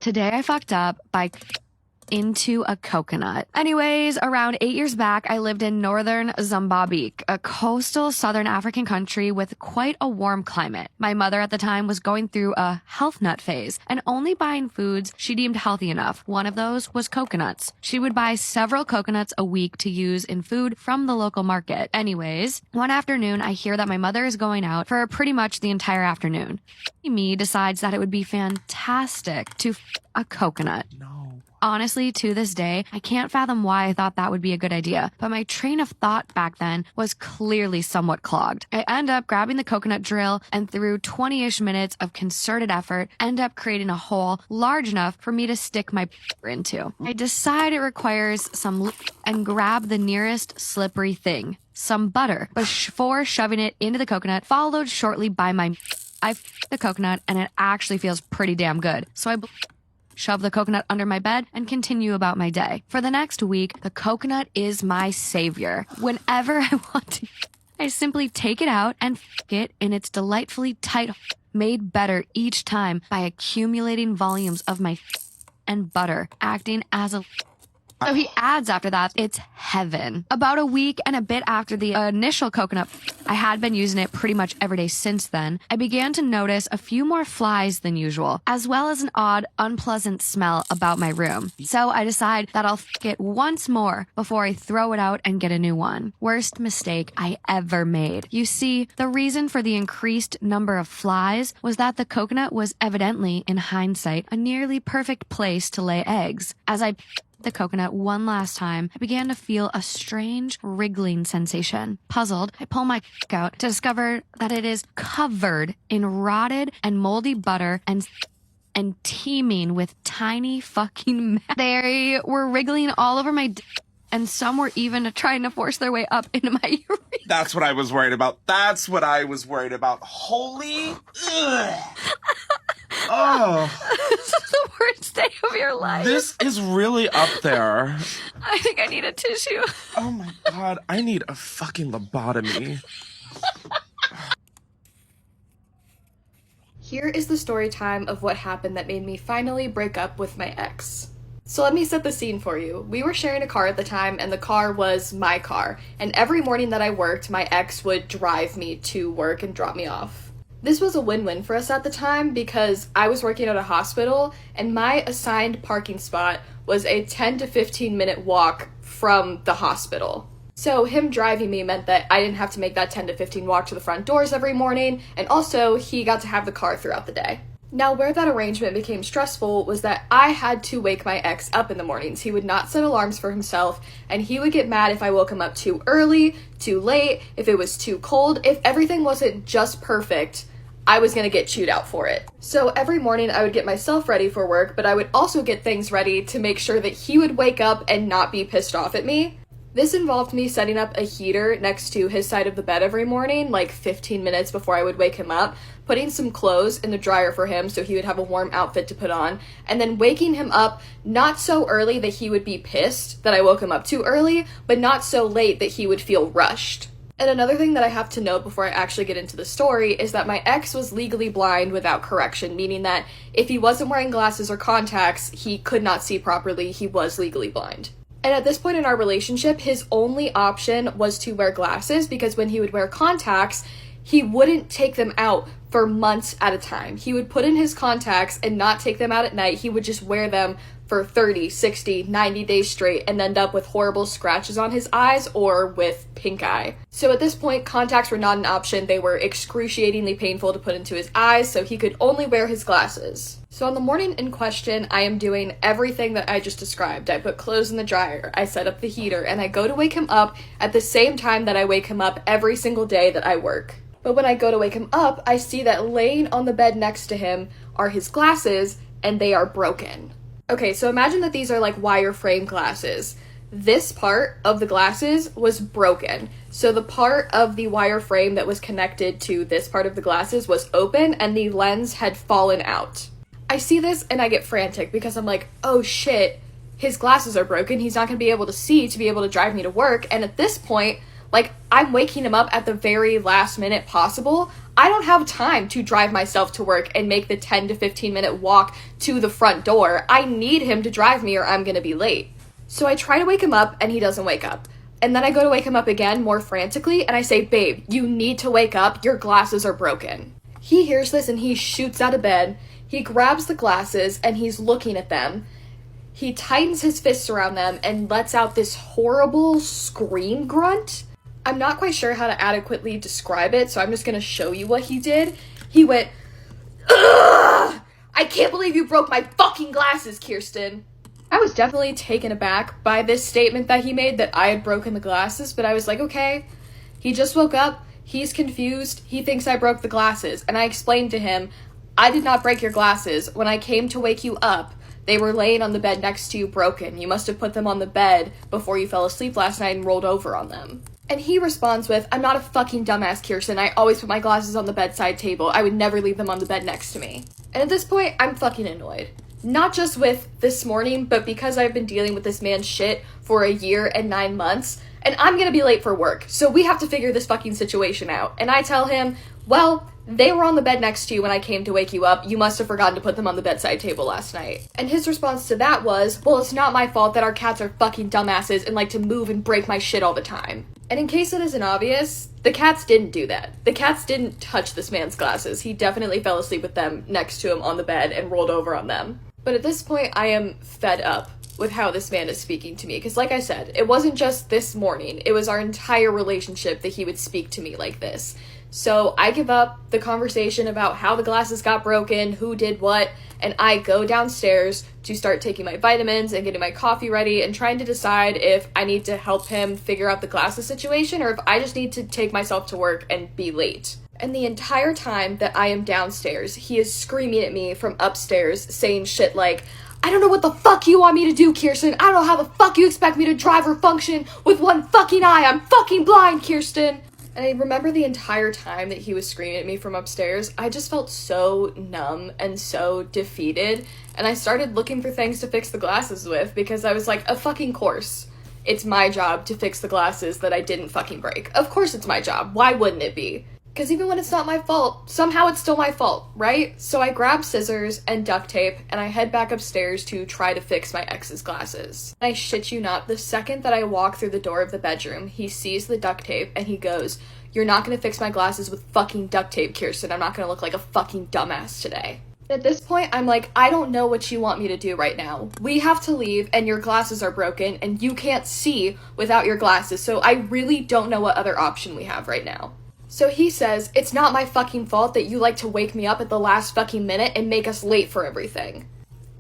Today I fucked up by into a coconut. Anyways, around 8 years back, I lived in northern Mozambique, a coastal southern African country with quite a warm climate. My mother at the time was going through a health nut phase and only buying foods she deemed healthy enough. One of those was coconuts. She would buy several coconuts a week to use in food from the local market. Anyways, one afternoon, I hear that my mother is going out for pretty much the entire afternoon. Me decides that it would be fantastic to a coconut. Honestly, to this day, I can't fathom why I thought that would be a good idea, but my train of thought back then was clearly somewhat clogged. I end up grabbing the coconut drill and through 20-ish minutes of concerted effort, end up creating a hole large enough for me to stick my into. I decide it requires some and grab the nearest slippery thing, some butter, before shoving it into the coconut, followed shortly by my I the coconut and it actually feels pretty damn good. So I shove the coconut under my bed and continue about my day. For the next week, the coconut is my savior. Whenever I want to, I simply take it out and it in its delightfully tight, made better each time by accumulating volumes of my and butter, acting as a so he adds after that, it's heaven. About a week and a bit after the initial coconut, I had been using it pretty much every day since then, I began to notice a few more flies than usual, as well as an odd, unpleasant smell about my room. So I decide that I'll it once more before I throw it out and get a new one. Worst mistake I ever made. You see, the reason for the increased number of flies was that the coconut was evidently, in hindsight, a nearly perfect place to lay eggs. As I the coconut one last time, I began to feel a strange wriggling sensation. Puzzled, I pull my out to discover that it is covered in rotted and moldy butter and teeming with tiny fucking they were wriggling all over my and some were even trying to force their way up into my urethra. That's what I was worried about. Holy ugh. Oh. This is the worst day of your life. This is really up there. I think I need a tissue. Oh my god, I need a fucking lobotomy. Here is the story time of what happened that made me finally break up with my ex. So let me set the scene for you. We were sharing a car at the time, and the car was my car. And every morning that I worked, my ex would drive me to work and drop me off. This was a win-win for us at the time because I was working at a hospital and my assigned parking spot was a 10 to 15 minute walk from the hospital. So him driving me meant that I didn't have to make that 10 to 15 walk to the front doors every morning, and also he got to have the car throughout the day. Now, where that arrangement became stressful was that I had to wake my ex up in the mornings. He would not set alarms for himself, and he would get mad if I woke him up too early, too late, if it was too cold. If everything wasn't just perfect, I was gonna get chewed out for it. So every morning I would get myself ready for work, but I would also get things ready to make sure that he would wake up and not be pissed off at me. This involved me setting up a heater next to his side of the bed every morning, like 15 minutes before I would wake him up, putting some clothes in the dryer for him so he would have a warm outfit to put on, and then waking him up not so early that he would be pissed that I woke him up too early, but not so late that he would feel rushed. And another thing that I have to note before I actually get into the story is that my ex was legally blind without correction, meaning that if he wasn't wearing glasses or contacts, he could not see properly. He was legally blind. And at this point in our relationship, his only option was to wear glasses because when he would wear contacts, he wouldn't take them out for months at a time. He would put in his contacts and not take them out at night. He would just wear them for 30, 60, 90 days straight and end up with horrible scratches on his eyes or with pink eye. So at this point, contacts were not an option. They were excruciatingly painful to put into his eyes, so he could only wear his glasses. So on the morning in question, I am doing everything that I just described. I put clothes in the dryer, I set up the heater, and I go to wake him up at the same time that I wake him up every single day that I work. But when I go to wake him up, I see that laying on the bed next to him are his glasses, and they are broken. Okay, so imagine that these are like wireframe glasses. This part of the glasses was broken. So the part of the wireframe that was connected to this part of the glasses was open and the lens had fallen out. I see this and I get frantic because I'm like, oh shit, his glasses are broken. He's not gonna be able to see to be able to drive me to work. And at this point, like, I'm waking him up at the very last minute possible. I don't have time to drive myself to work and make the 10 to 15 minute walk to the front door. I need him to drive me or I'm gonna be late. So I try to wake him up and he doesn't wake up. And then I go to wake him up again more frantically and I say, babe, you need to wake up. Your glasses are broken. He hears this and he shoots out of bed. He grabs the glasses and he's looking at them. He tightens his fists around them and lets out this horrible scream grunt. I'm not quite sure how to adequately describe it, so I'm just gonna show you what he did. He went, "Ugh! I can't believe you broke my fucking glasses, Kirsten." I was definitely taken aback by this statement that he made that I had broken the glasses, but I was like, okay, he just woke up, he's confused, he thinks I broke the glasses, and I explained to him, I did not break your glasses. When I came to wake you up, they were laying on the bed next to you broken. You must have put them on the bed before you fell asleep last night and rolled over on them. And he responds with, I'm not a fucking dumbass, Kirsten. I always put my glasses on the bedside table. I would never leave them on the bed next to me. And at this point, I'm fucking annoyed. Not just with this morning, but because I've been dealing with this man's shit for a year and 9 months, and I'm gonna be late for work, so we have to figure this fucking situation out. And I tell him, well, they were on the bed next to you when I came to wake you up. You must have forgotten to put them on the bedside table last night. And his response to that was, well, it's not my fault that our cats are fucking dumbasses and like to move and break my shit all the time. And in case it isn't obvious, the cats didn't do that. The cats didn't touch this man's glasses. He definitely fell asleep with them next to him on the bed and rolled over on them. But at this point, I am fed up with how this man is speaking to me. Because like I said, it wasn't just this morning. It was our entire relationship that he would speak to me like this. So I give up the conversation about how the glasses got broken, who did what, and I go downstairs to start taking my vitamins and getting my coffee ready and trying to decide if I need to help him figure out the glasses situation or if I just need to take myself to work and be late. And the entire time that I am downstairs, he is screaming at me from upstairs, saying shit like, I don't know what the fuck you want me to do, Kirsten. I don't know how the fuck you expect me to drive or function with one fucking eye. I'm fucking blind, Kirsten. And I remember the entire time that he was screaming at me from upstairs, I just felt so numb and so defeated. And I started looking for things to fix the glasses with because I was like, of fucking course. It's my job to fix the glasses that I didn't fucking break. Of course it's my job. Why wouldn't it be? Because even when it's not my fault, somehow it's still my fault, right? So I grab scissors and duct tape and I head back upstairs to try to fix my ex's glasses. And I shit you not, the second that I walk through the door of the bedroom, he sees the duct tape and he goes, you're not gonna fix my glasses with fucking duct tape, Kirsten. I'm not gonna look like a fucking dumbass today. At this point, I'm like, I don't know what you want me to do right now. We have to leave and your glasses are broken and you can't see without your glasses, so I really don't know what other option we have right now. So he says, it's not my fucking fault that you like to wake me up at the last fucking minute and make us late for everything.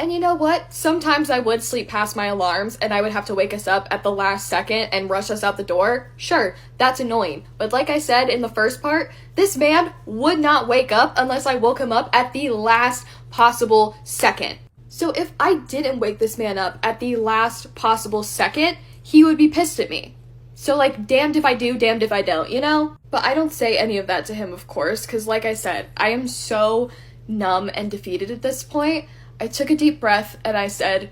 And you know what? Sometimes I would sleep past my alarms and I would have to wake us up at the last second and rush us out the door. Sure, that's annoying. But like I said in the first part, this man would not wake up unless I woke him up at the last possible second. So if I didn't wake this man up at the last possible second, he would be pissed at me. So like, damned if I do, damned if I don't, you know? But I don't say any of that to him, of course, because like I said, I am so numb and defeated at this point. I took a deep breath and I said,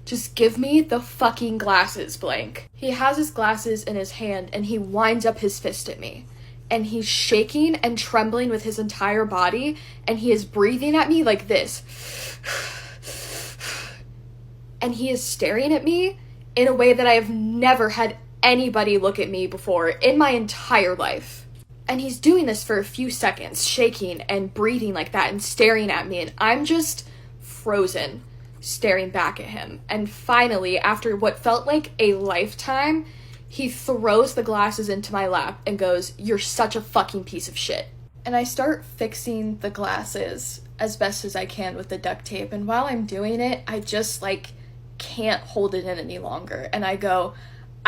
just give me the fucking glasses, blank. He has his glasses in his hand and he winds up his fist at me. And he's shaking and trembling with his entire body and he is breathing at me like this. And he is staring at me in a way that I have never had anybody look at me before in my entire life. And he's doing this for a few seconds, shaking and breathing like that and staring at me, and I'm just frozen, staring back at him. And finally, after what felt like a lifetime, he throws the glasses into my lap and goes, you're such a fucking piece of shit. And I start fixing the glasses as best as I can with the duct tape, and while I'm doing it, I just can't hold it in any longer, and I go,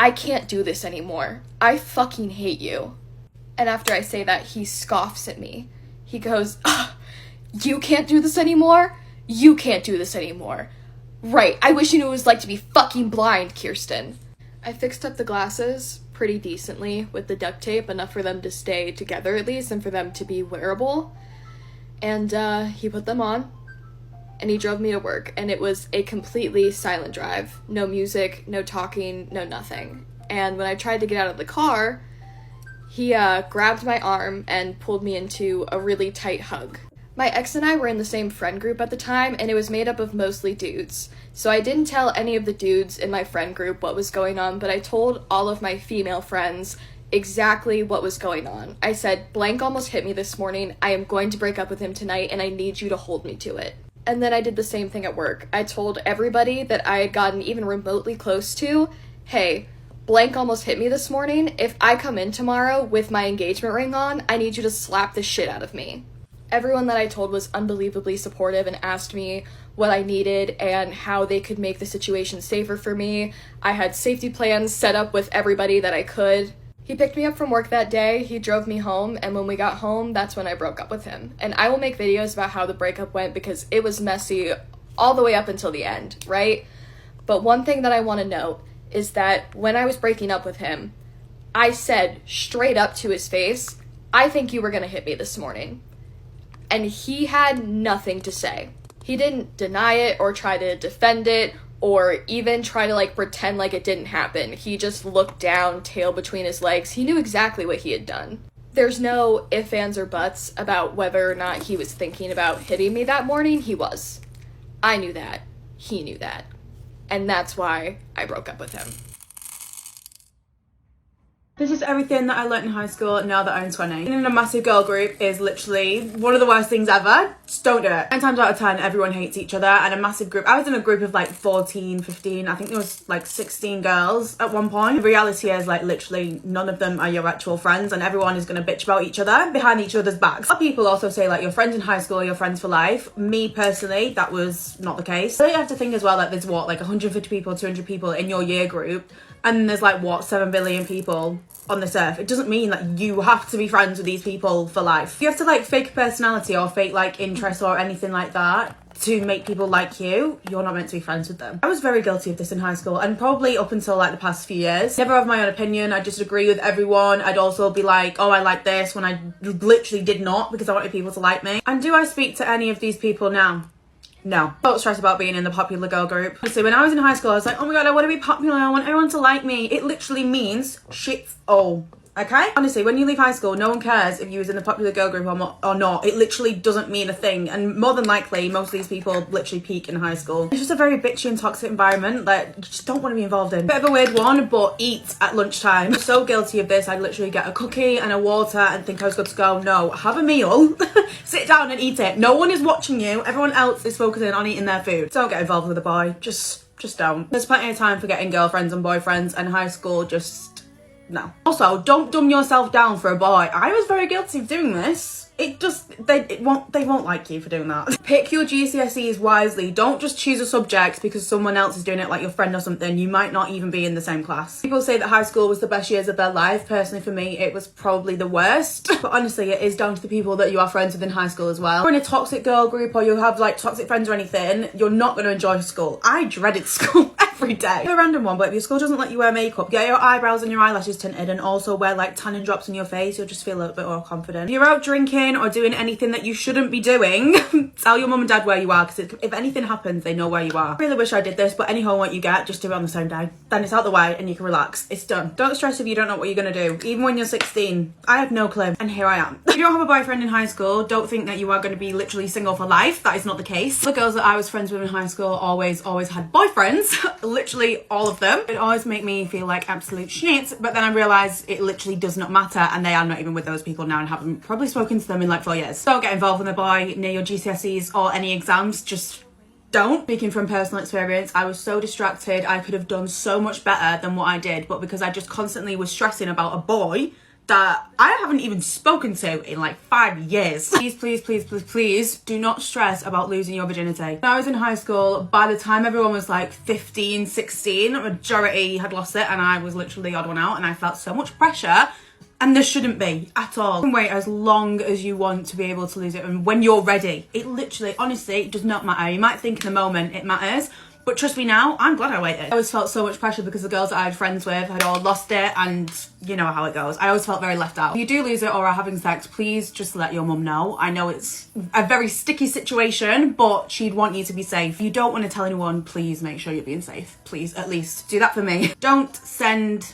I can't do this anymore. I fucking hate you. And after I say that, he scoffs at me. He goes, you can't do this anymore? You can't do this anymore. Right, I wish you knew what it was like to be fucking blind, Kirsten. I fixed up the glasses pretty decently with the duct tape, enough for them to stay together at least, and for them to be wearable. And he put them on. And he drove me to work, and it was a completely silent drive. No music, no talking, no nothing. And when I tried to get out of the car, He grabbed my arm and pulled me into a really tight hug. My ex and I were in the same friend group at the time, and it was made up of mostly dudes. So I didn't tell any of the dudes in my friend group what was going on, but I told all of my female friends exactly what was going on. I said, blank almost hit me this morning. I am going to break up with him tonight, and I need you to hold me to it. And then I did the same thing at work. I told everybody that I had gotten even remotely close to, hey, blank almost hit me this morning. If I come in tomorrow with my engagement ring on, I need you to slap the shit out of me. Everyone that I told was unbelievably supportive and asked me what I needed and how they could make the situation safer for me. I had safety plans set up with everybody that I could. He picked me up from work that day, he drove me home, and when we got home, that's when I broke up with him. And I will make videos about how the breakup went because it was messy all the way up until the end, right? But one thing that I want to note is that when I was breaking up with him, I said straight up to his face, I think you were going to hit me this morning. And he had nothing to say. He didn't deny it or try to defend it or even try to pretend like it didn't happen. He just looked down, tail between his legs. He knew exactly what he had done. There's no ifs, ands, or buts about whether or not he was thinking about hitting me that morning. He was. I knew that. He knew that. And that's why I broke up with him. This is everything that I learnt in high school now that I'm 20. Being in a massive girl group is literally one of the worst things ever. Just don't do it. 9 times out of 10, everyone hates each other, and a massive group. I was in a group of 14, 15, I think there was 16 girls at one point. The reality is literally none of them are your actual friends, and everyone is going to bitch about each other behind each other's backs. A lot of people also say your friends in high school are your friends for life. Me personally, that was not the case. So you have to think as well that there's 150 people, 200 people in your year group, and there's 7 billion people on this earth. It doesn't mean that you have to be friends with these people for life. You have to fake personality or fake interest or anything like that to make people like you. You're not meant to be friends with them. I was very guilty of this in high school, and probably up until the past few years. Never have my own opinion. I just agree with everyone. I'd also be oh, I like this, when I literally did not, because I wanted people to like me. And do I speak to any of these people now? No. Don't stress about being in the popular girl group. So when I was in high school, I was oh my god, I want to be popular, I want everyone to like me. It literally means shit all. Okay? Honestly, when you leave high school, no one cares if you was in the popular girl group or not. It literally doesn't mean a thing. And more than likely, most of these people literally peak in high school. It's just a very bitchy and toxic environment that you just don't want to be involved in. Bit of a weird one, but eat at lunchtime. I'm so guilty of this. I'd literally get a cookie and a water and think I was good to go. No, have a meal, sit down and eat it. No one is watching you. Everyone else is focusing on eating their food. Don't get involved with a boy. Just don't. There's plenty of time for getting girlfriends and boyfriends, and high school just... no. Also, don't dumb yourself down for a boy. I was very guilty of doing this. They won't like you for doing that. Pick your GCSEs wisely. Don't just choose a subject because someone else is doing it, your friend or something. You might not even be in the same class. People say that high school was the best years of their life. Personally, for me, it was probably the worst. But honestly, it is down to the people that you are friends with in high school as well. If you're in a toxic girl group or you have toxic friends or anything, you're not going to enjoy school. I dreaded school every day. A random one, but if your school doesn't let you wear makeup, get your eyebrows and your eyelashes tinted, and also wear tanning drops on your face, you'll just feel a little bit more confident. If you're out drinking or doing anything that you shouldn't be doing, tell your mum and dad where you are, because if anything happens, they know where you are. I really wish I did this, but any homework you get, just do it on the same day. Then it's out the way and you can relax. It's done. Don't stress if you don't know what you're going to do. Even when you're 16, I had no clue, and here I am. If you don't have a boyfriend in high school, don't think that you are going to be literally single for life. That is not the case. The girls that I was friends with in high school always had boyfriends. Literally all of them. It always made me feel like absolute shit, but then I realised it literally does not matter, and they are not even with those people now and haven't probably spoken to them in 4 years. Don't get involved with a boy near your GCSEs or any exams. Just don't. Speaking from personal experience, I was so distracted. I could have done so much better than what I did, but because I just constantly was stressing about a boy that I haven't even spoken to in 5 years. Please do not stress about losing your virginity. When I was in high school, by the time everyone was 15, 16, a majority had lost it, and I was literally the odd one out, and I felt so much pressure. And there shouldn't be at all. You can wait as long as you want to be able to lose it, and when you're ready. It literally, honestly, it does not matter. You might think in the moment it matters, but trust me now, I'm glad I waited. I always felt so much pressure because the girls that I had friends with had all lost it, and you know how it goes. I always felt very left out. If you do lose it or are having sex, please just let your mum know. I know it's a very sticky situation, but she'd want you to be safe. If you don't want to tell anyone, please make sure you're being safe. Please, at least do that for me. Don't send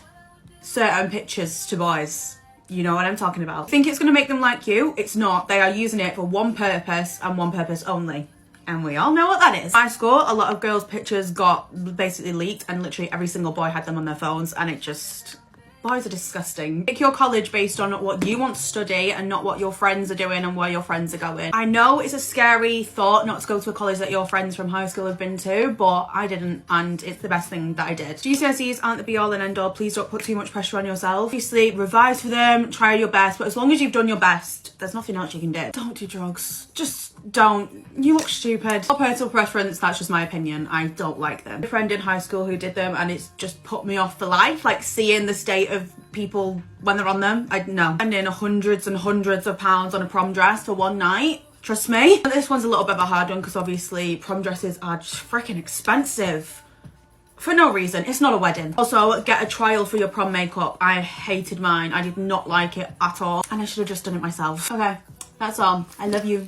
certain pictures to boys. You know what I'm talking about. Think it's going to make them like you? It's not. They are using it for one purpose and one purpose only. And we all know what that is. High school, a lot of girls' pictures got basically leaked and literally every single boy had them on their phones, and it just... Boys are disgusting. Pick your college based on what you want to study and not what your friends are doing and where your friends are going. I know it's a scary thought not to go to a college that your friends from high school have been to, but I didn't, and it's the best thing that I did. GCSEs aren't the be all and end all. Please don't put too much pressure on yourself. Obviously, revise for them, try your best, but as long as you've done your best, there's nothing else you can do. Don't do drugs. Just don't. You look stupid. For personal preference, that's just my opinion. I don't like them. A friend in high school who did them, and it's just put me off for life. Like seeing the state of people when they're on them. I know. Spending hundreds and hundreds of pounds on a prom dress for one night. Trust me. This one's a little bit of a hard one because obviously prom dresses are just freaking expensive. For no reason. It's not a wedding. Also, get a trial for your prom makeup. I hated mine. I did not like it at all. And I should have just done it myself. Okay, that's all. I love you.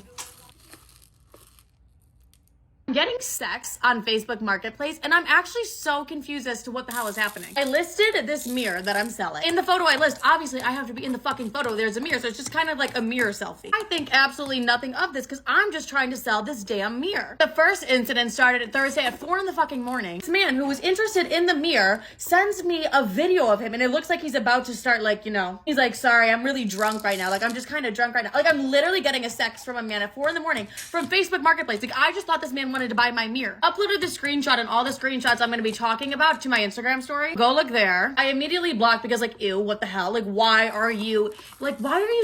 I'm getting sex on Facebook Marketplace, and I'm actually so confused as to what the hell is happening. I listed this mirror that I'm selling. In the photo I list, obviously I have to be in the fucking photo. There's a mirror, so it's just kind of like a mirror selfie. I think absolutely nothing of this because I'm just trying to sell this damn mirror. The first incident started at Thursday at 4 in the fucking morning. This man who was interested in the mirror sends me a video of him, and it looks like he's about to start, like, you know, he's like, sorry, I'm really drunk right now. Like, I'm just kind of drunk right now. Like, I'm literally getting a sex from a man at 4 in the morning from Facebook Marketplace. Like, I just thought this man wanted to buy my mirror. Uploaded the screenshot and all the screenshots I'm going to be talking about to my Instagram story. Go look there. I immediately blocked because, like, ew, what the hell? Like, why are you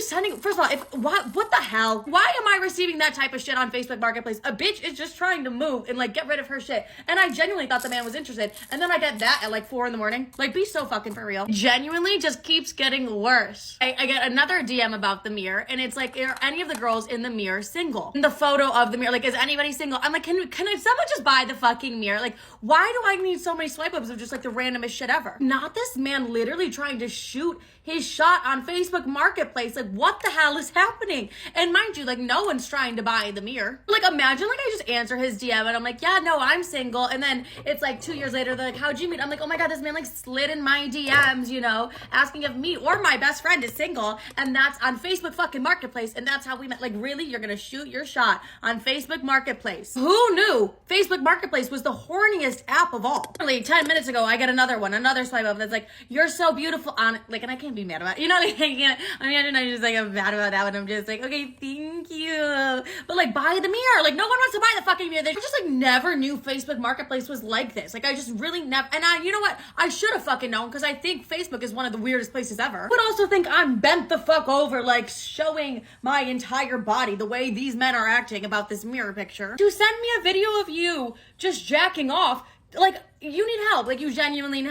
sending, first of all, what the hell? Why am I receiving that type of shit on Facebook Marketplace? A bitch is just trying to move and, like, get rid of her shit. And I genuinely thought the man was interested. And then I get that at, like, 4 in the morning. Like, be so fucking for real. Genuinely just keeps getting worse. I get another DM about the mirror, and it's like, are any of the girls in the mirror single? In the photo of the mirror, like, is anybody single? I'm like, can someone just buy the fucking mirror? Like, why do I need so many swipe ups of just, like, the randomest shit ever? Not this man literally trying to shoot his shot on Facebook Marketplace. Like, what the hell is happening? And mind you, like, no one's trying to buy the mirror. Like, imagine, like, I just answer his DM and I'm like, yeah, no, I'm single. And then it's like 2 years later, they're like, how'd you meet? I'm like, oh my God, this man, like, slid in my DMs, you know, asking if me or my best friend is single. And that's on Facebook fucking Marketplace. And that's how we met. Like, really? You're gonna shoot your shot on Facebook Marketplace? Who knew Facebook Marketplace was the horniest app of all? Literally 10 minutes ago, I get another swipe up that's like, you're so beautiful on it. Like, and I can't be mad about it. You know, like, I can't, I mean, I'm just like, I'm mad about that one. I'm just like, okay, thank you. But, like, buy the mirror. Like, no one wants to buy the fucking mirror. They just, like, never knew Facebook Marketplace was like this. Like, I just really never, and you know what? I should have fucking known because I think Facebook is one of the weirdest places ever. But also think I'm bent the fuck over, like, showing my entire body the way these men are acting about this mirror picture. To send me a video of you just jacking off, like, you need help. Like, you genuinely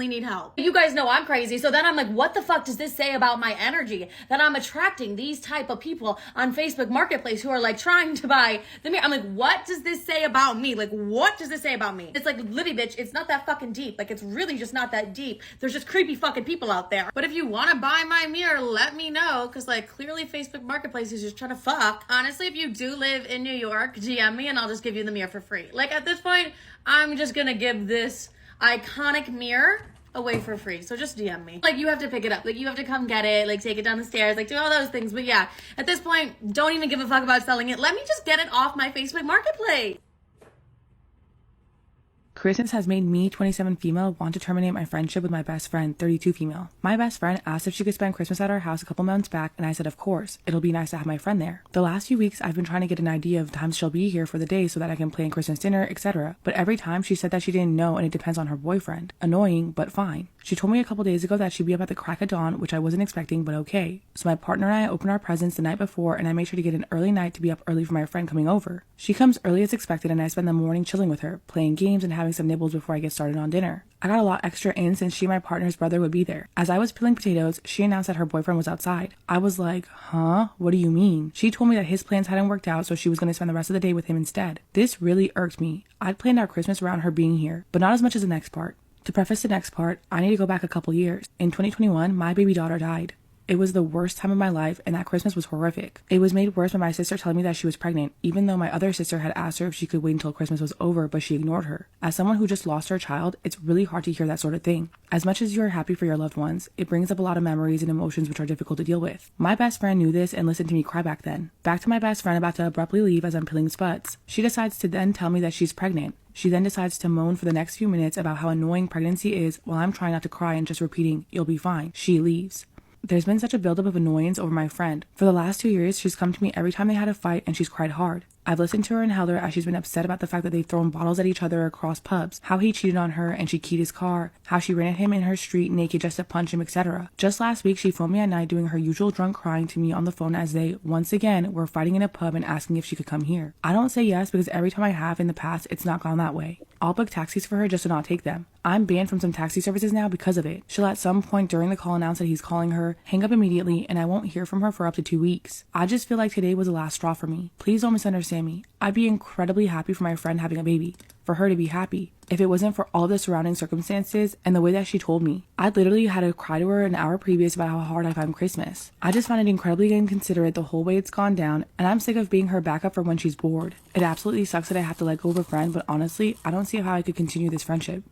need help. You guys know I'm crazy. So then I'm like, what the fuck does this say about my energy? That I'm attracting these type of people on Facebook Marketplace who are, like, trying to buy the mirror. I'm like, what does this say about me? Like, what does this say about me? It's like, Libby, bitch, it's not that fucking deep. Like, it's really just not that deep. There's just creepy fucking people out there. But if you want to buy my mirror, let me know. Because, like, clearly Facebook Marketplace is just trying to fuck. Honestly, if you do live in New York, DM me and I'll just give you the mirror for free. Like, at this point, I'm just gonna give this iconic mirror away for free. So just DM me. Like, you have to pick it up. Like, you have to come get it, like, take it down the stairs, like, do all those things. But yeah, at this point, don't even give a fuck about selling it. Let me just get it off my Facebook Marketplace. Christmas has made me, 27 female, want to terminate my friendship with my best friend, 32 female. My best friend asked if she could spend Christmas at our house a couple months back, and I said of course, it'll be nice to have my friend there. The last few weeks I've been trying to get an idea of times she'll be here for the day so that I can plan Christmas dinner, etc. But every time she said that she didn't know and it depends on her boyfriend. Annoying, but fine. She told me a couple days ago that she'd be up at the crack of dawn, which I wasn't expecting, but okay. So my partner and I opened our presents the night before, and I made sure to get an early night to be up early for my friend coming over. She comes early as expected, and I spend the morning chilling with her, playing games and having some nibbles before I get started on dinner. I got a lot extra in since she and my partner's brother would be there. As I was peeling potatoes, she announced that her boyfriend was outside. I was like, huh? What do you mean? She told me that his plans hadn't worked out, so she was going to spend the rest of the day with him instead. This really irked me. I'd planned our Christmas around her being here, but not as much as the next part. To preface the next part, I need to go back a couple years. In 2021, my baby daughter died. It was the worst time of my life, and that Christmas was horrific. It was made worse by my sister telling me that she was pregnant, even though my other sister had asked her if she could wait until Christmas was over, but she ignored her. As someone who just lost her child, it's really hard to hear that sort of thing. As much as you are happy for your loved ones, it brings up a lot of memories and emotions which are difficult to deal with. My best friend knew this and listened to me cry back then. Back to my best friend about to abruptly leave as I'm peeling spuds. She decides to then tell me that she's pregnant. She then decides to moan for the next few minutes about how annoying pregnancy is while I'm trying not to cry and just repeating, "You'll be fine." She leaves. There's been such a buildup of annoyance over my friend. For the last 2 years, she's come to me every time they had a fight and she's cried hard. I've listened to her and held her as she's been upset about the fact that they've thrown bottles at each other across pubs, how he cheated on her and she keyed his car, how she ran at him in her street naked just to punch him, etc. Just last week, she phoned me at night doing her usual drunk crying to me on the phone as they, once again, were fighting in a pub and asking if she could come here. I don't say yes because every time I have in the past, it's not gone that way. I'll book taxis for her just to not take them. I'm banned from some taxi services now because of it. She'll at some point during the call announce that he's calling her, hang up immediately, and I won't hear from her for up to 2 weeks. I just feel like today was the last straw for me. Please don't misunderstand me. I'd be incredibly happy for my friend having a baby, for her to be happy, if it wasn't for all the surrounding circumstances and the way that she told me. I'd literally had to cry to her an hour previous about how hard I find Christmas. I just find it incredibly inconsiderate the whole way it's gone down, and I'm sick of being her backup for when she's bored. It absolutely sucks that I have to let go of a friend, but honestly, I don't see how I could continue this friendship.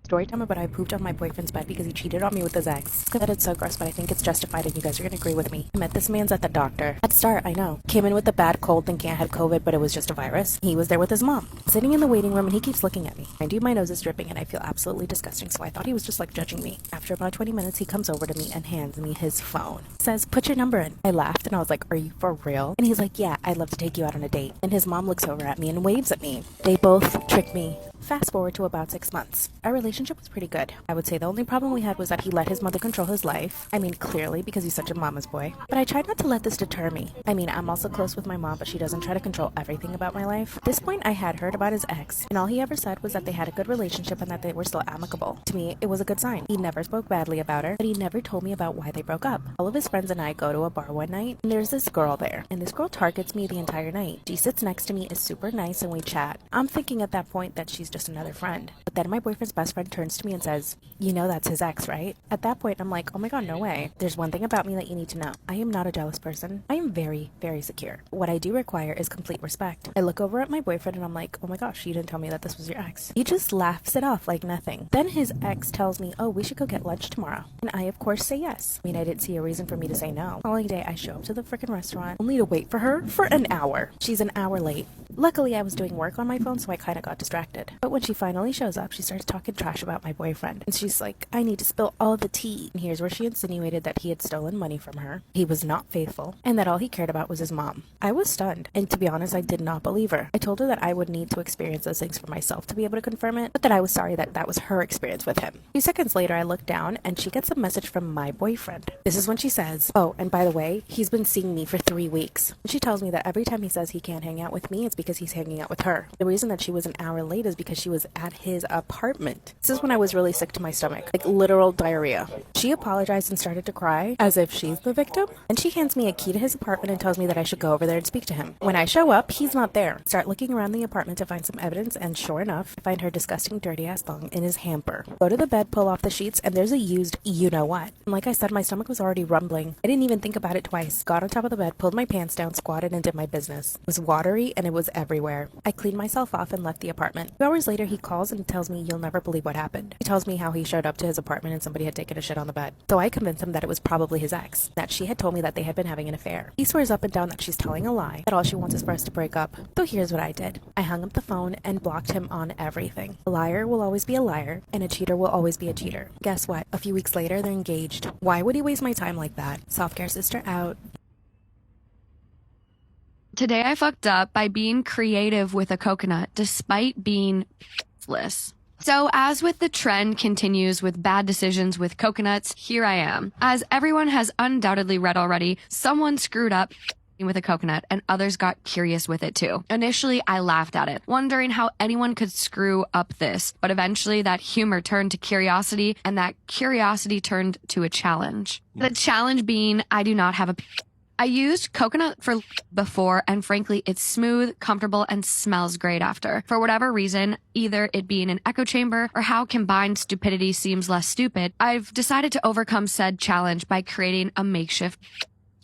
Story time about I pooped on my boyfriend's bed because he cheated on me with his ex. That it's so gross, but I think it's justified and you guys are gonna agree with me. I met this man's at the doctor. At start, I know. Came in with a bad cold thinking I had COVID, but it was just a virus. He was there with his mom. Sitting in the waiting room and he keeps looking at me. Mind you, my nose is dripping and I feel absolutely disgusting, so I thought he was just like judging me. After about 20 minutes, he comes over to me and hands me his phone. Says, "Put your number in." I laughed and I was like, "Are you for real?" And he's like, "Yeah, I'd love to take you out on a date." And his mom looks over at me and waves at me. They both tricked me. Fast forward to about 6 months. Our relationship was pretty good. I would say the only problem we had was that he let his mother control his life. I mean, clearly, because he's such a mama's boy. But I tried not to let this deter me. I mean, I'm also close with my mom, but she doesn't try to control everything about my life. At this point, I had heard about his ex, and all he ever said was that they had a good relationship and that they were still amicable. To me, it was a good sign. He never spoke badly about her, but he never told me about why they broke up. All of his friends and I go to a bar one night, and there's this girl there, and this girl targets me the entire night. She sits next to me, is super nice, and we chat. I'm thinking at that point that she's just another friend. But then my boyfriend's best friend turns to me and says, "You know that's his ex, right?" At that point, I'm like, oh my god, no way. There's one thing about me that you need to know. I am not a jealous person. I am very, very secure. What I do require is complete respect. I look over at my boyfriend and I'm like, oh my gosh, you didn't tell me that this was your ex. He just laughs it off like nothing. Then his ex tells me, oh, we should go get lunch tomorrow. And I, of course, say yes. I mean, I didn't see a reason for me to say no. Following day, I show up to the freaking restaurant, only to wait for her for an hour. She's an hour late. Luckily, I was doing work on my phone, so I kind of got distracted. But when she finally shows up, she starts talking trash about my boyfriend. And she's like, I need to spill all the tea. And here's where she insinuated that he had stolen money from her, he was not faithful, and that all he cared about was his mom. I was stunned, and to be honest, I did not believe her. I told her that I would need to experience those things for myself to be able to confirm it, but that I was sorry that that was her experience with him. A few seconds later, I look down, and she gets a message from my boyfriend. This is when she says, oh, and by the way, he's been seeing me for 3 weeks. And she tells me that every time he says he can't hang out with me, it's because he's hanging out with her. The reason that she was an hour late is because she was at his apartment. This is when I was really sick to my stomach, like literal diarrhea. She apologized and started to cry, as if she's the victim. And she hands me a key to his apartment and tells me that I should go over there and speak to him. When I show up, he's not there. Start looking around the apartment to find some evidence, and sure enough, I find her disgusting dirty ass thong in his hamper. Go to the bed, pull off the sheets, and there's a used you-know-what. And like I said, my stomach was already rumbling. I didn't even think about it twice. Got on top of the bed, pulled my pants down, squatted, and did my business. It was watery, and it was everywhere. I cleaned myself off and left the apartment. 2 hours later, he calls and tells me you'll never believe what happened. He tells me how he showed up to his apartment and somebody had taken a shit on the bed. So I convinced him that it was probably his ex, that she had told me that they had been having an affair. He swears up and down that she's telling a lie, that all she wants is for us to break up. So here's what I did. I hung up the phone and blocked him on everything. A liar will always be a liar, and a cheater will always be a cheater. Guess what? A few weeks later, they're engaged. Why would he waste my time like that? Self-care sister out. Today I fucked up by being creative with a coconut despite being useless. So as with the trend continues with bad decisions with coconuts, here I am. As everyone has undoubtedly read already, someone screwed up with a coconut and others got curious with it too. Initially, I laughed at it, wondering how anyone could screw up this, but eventually that humor turned to curiosity and that curiosity turned to a challenge. The challenge being I do not have a I used coconut for before, and frankly, it's smooth, comfortable, and smells great after. For whatever reason, either it being an echo chamber or how combined stupidity seems less stupid, I've decided to overcome said challenge by creating a makeshift.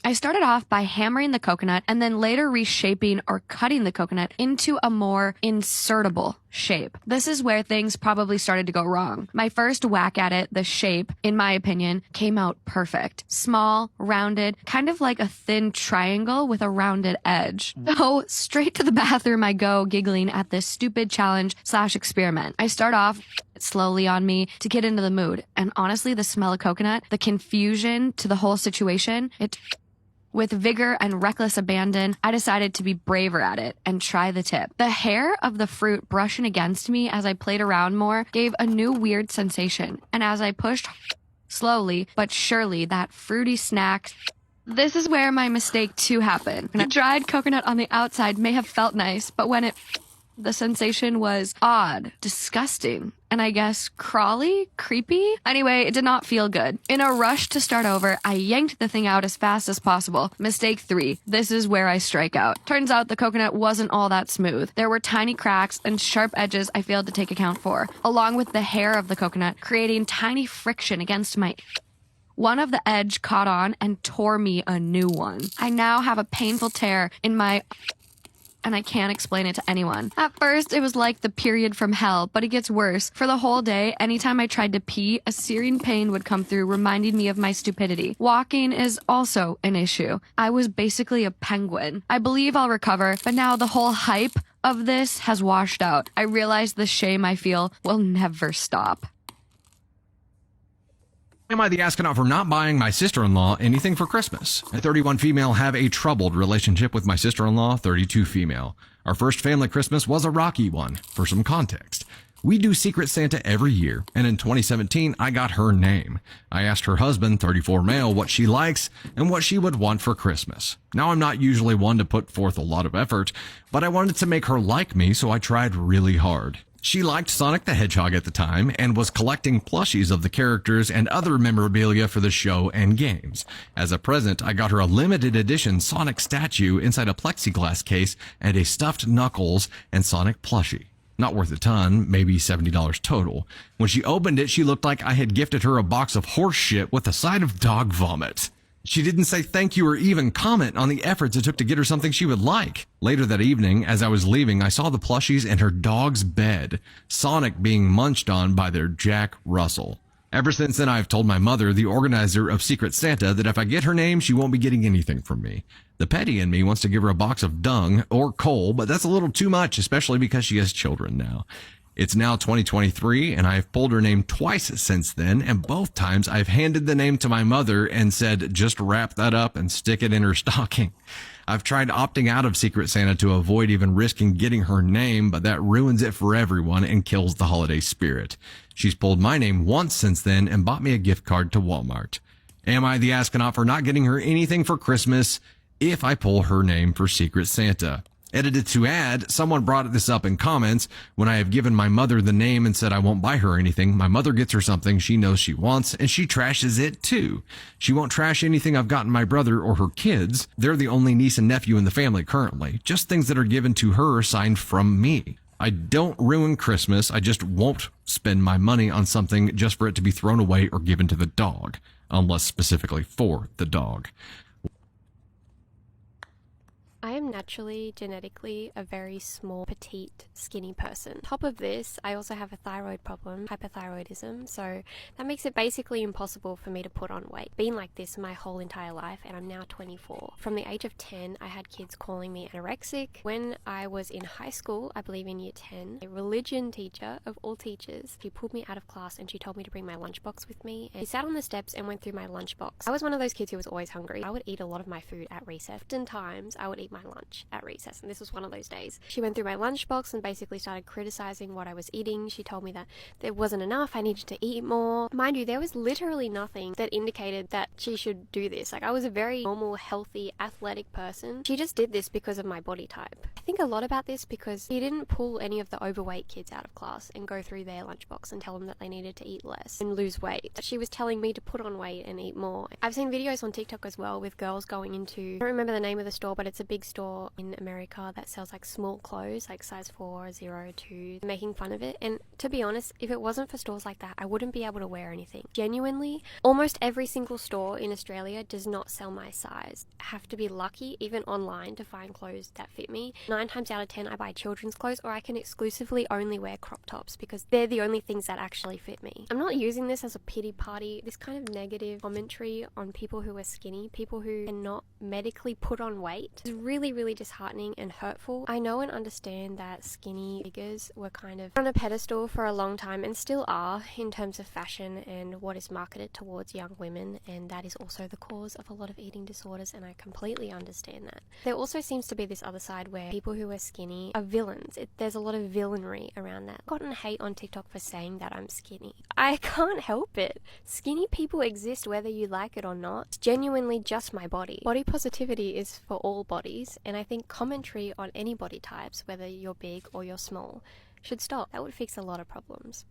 I started off by hammering the coconut and then later reshaping or cutting the coconut into a more insertable shape. This is where things probably started to go wrong. My first whack at it, the shape, in my opinion, came out perfect. Small, rounded, kind of like a thin triangle with a rounded edge. So straight to the bathroom I go, giggling at this stupid challenge/experiment. I start off slowly on me to get into the mood. And honestly, the smell of coconut, the confusion to the whole situation, with vigor and reckless abandon, I decided to be braver at it and try the tip. The hair of the fruit brushing against me as I played around more gave a new weird sensation. And as I pushed slowly but surely that fruity snack, this is where my mistake too happened. The dried coconut on the outside may have felt nice, but when the sensation was odd, disgusting, and I guess crawly, creepy. Anyway, it did not feel good. In a rush to start over, I yanked the thing out as fast as possible. Mistake 3. This is where I strike out. Turns out the coconut wasn't all that smooth. There were tiny cracks and sharp edges I failed to take account for, along with the hair of the coconut, creating tiny friction against my... One of the edge caught on and tore me a new one. I now have a painful tear in my... and I can't explain it to anyone. At first, it was like the period from hell, but it gets worse. For the whole day, anytime I tried to pee, a searing pain would come through, reminding me of my stupidity. Walking is also an issue. I was basically a penguin. I believe I'll recover, but now the whole hype of this has washed out. I realize the shame I feel will never stop. Am I the astronaut for not buying my sister-in-law anything for Christmas? A 31 female have a troubled relationship with my sister-in-law, 32 female. Our first family Christmas was a rocky one. For some context, we do Secret Santa every year, and in 2017, I got her name. I asked her husband, 34 male, what she likes and what she would want for Christmas. Now, I'm not usually one to put forth a lot of effort, but I wanted to make her like me, so I tried really hard. She liked Sonic the Hedgehog at the time and was collecting plushies of the characters and other memorabilia for the show and games. As a present, I got her a limited edition Sonic statue inside a plexiglass case and a stuffed Knuckles and Sonic plushie. Not worth a ton, maybe $70 total. When she opened it, she looked like I had gifted her a box of horse shit with a side of dog vomit. She didn't say thank you or even comment on the efforts it took to get her something she would like. Later that evening, as I was leaving, I saw the plushies in her dog's bed, Sonic being munched on by their Jack Russell. Ever since then, I've told my mother, the organizer of Secret Santa, that if I get her name, she won't be getting anything from me. The petty in me wants to give her a box of dung or coal, but that's a little too much, especially because she has children now. It's now 2023, and I've pulled her name twice since then, and both times I've handed the name to my mother and said, just wrap that up and stick it in her stocking. I've tried opting out of Secret Santa to avoid even risking getting her name, but that ruins it for everyone and kills the holiday spirit. She's pulled my name once since then and bought me a gift card to Walmart. Am I the astronaut for not getting her anything for Christmas if I pull her name for Secret Santa? Edited to add, someone brought this up in comments. When I have given my mother the name and said I won't buy her anything, my mother gets her something she knows she wants, and she trashes it too. She won't trash anything I've gotten my brother or her kids. They're the only niece and nephew in the family currently. Just things that are given to her signed from me. I don't ruin Christmas. I just won't spend my money on something just for it to be thrown away or given to the dog, unless specifically for the dog. I am naturally, genetically, a very small, petite, skinny person. On top of this, I also have a thyroid problem, hypothyroidism, so that makes it basically impossible for me to put on weight. Been like this my whole entire life, and I'm now 24. From the age of 10, I had kids calling me anorexic. When I was in high school, I believe in year 10, a religion teacher, of all teachers, she pulled me out of class and she told me to bring my lunchbox with me, and she sat on the steps and went through my lunchbox. I was one of those kids who was always hungry. I would eat a lot of my food at recess. Oftentimes, I would eat my lunch at recess, and this was one of those days. She went through my lunchbox and basically started criticizing what I was eating. She told me that there wasn't enough, I needed to eat more. Mind you, there was literally nothing that indicated that she should do this. Like, I was a very normal, healthy, athletic person. She just did this because of my body type. I think a lot about this because she didn't pull any of the overweight kids out of class and go through their lunchbox and tell them that they needed to eat less and lose weight. She was telling me to put on weight and eat more. I've seen videos on TikTok as well with girls going into, I don't remember the name of the store, but it's a big store in America that sells like small clothes, like size 4, 0, 2, making fun of it. And to be honest, if it wasn't for stores like that, I wouldn't be able to wear anything. Genuinely, almost every single store in Australia does not sell my size. I have to be lucky, even online, to find clothes that fit me. 9 times out of 10, I buy children's clothes, or I can exclusively only wear crop tops because they're the only things that actually fit me. I'm not using this as a pity party. This kind of negative commentary on people who are skinny, people who cannot medically put on weight, is really, really disheartening and hurtful. I know and understand that skinny figures were kind of on a pedestal for a long time and still are in terms of fashion and what is marketed towards young women, and that is also the cause of a lot of eating disorders, and I completely understand that. There also seems to be this other side where people who are skinny are villains. There's a lot of villainy around that. I've gotten hate on TikTok for saying that I'm skinny. I can't help it. Skinny people exist whether you like it or not. It's genuinely just my body. Body positivity is for all bodies, and I think commentary on any body types, whether you're big or you're small, should stop. That would fix a lot of problems.